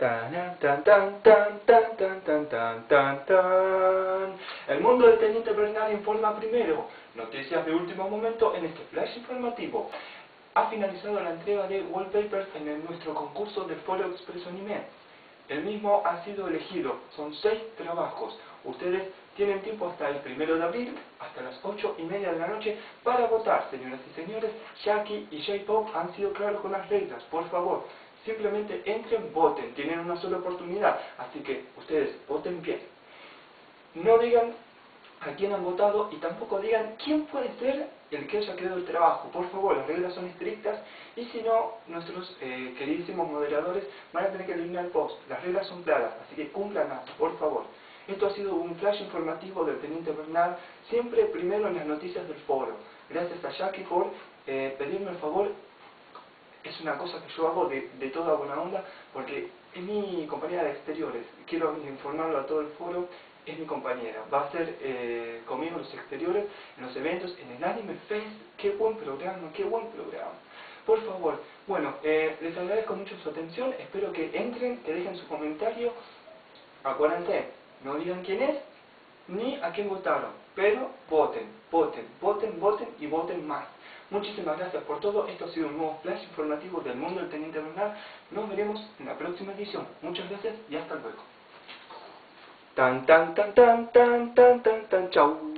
Tan, tan, tan, tan, tan, tan, tan, tan, tan, tan. El mundo del teniente Bernal informa primero. Noticias de último momento en este flash informativo. Ha finalizado la entrega de wallpapers en nuestro concurso de Foro Expreso Anime. El mismo ha sido elegido. Son 6 trabajos. Ustedes tienen tiempo hasta el 1 de abril, hasta las 8:30 de la noche, para votar. Señoras y señores, Jackie y J-Pop han sido claros con las reglas. Por favor, simplemente entren, voten. Tienen una sola oportunidad, así que ustedes voten bien. No digan a quién han votado y tampoco digan quién puede ser el que haya creado el trabajo. Por favor, las reglas son estrictas y si no, nuestros queridísimos moderadores van a tener que eliminar el post. Las reglas son claras, así que cúmplanlas, por favor. Esto ha sido un flash informativo del Teniente Bernal, siempre primero en las noticias del foro. Gracias a Jackie por pedirme el favor. Es una cosa que yo hago de toda buena onda, porque es mi compañera de exteriores. Quiero informarlo a todo el foro. Es mi compañera. Va a ser conmigo en los exteriores, en los eventos, en el Anime Fest. ¡Qué buen programa! ¡Qué buen programa! Por favor, bueno, les agradezco mucho su atención. Espero que entren, que dejen su comentario. Acuérdense, no digan quién es, ni a quién votaron, pero voten, voten, voten, voten y voten más. Muchísimas gracias por todo. Esto ha sido un nuevo flash informativo del mundo del Teniente Bernal. Nos veremos en la próxima edición. Muchas gracias y hasta luego. Tan tan tan tan tan tan tan tan chau.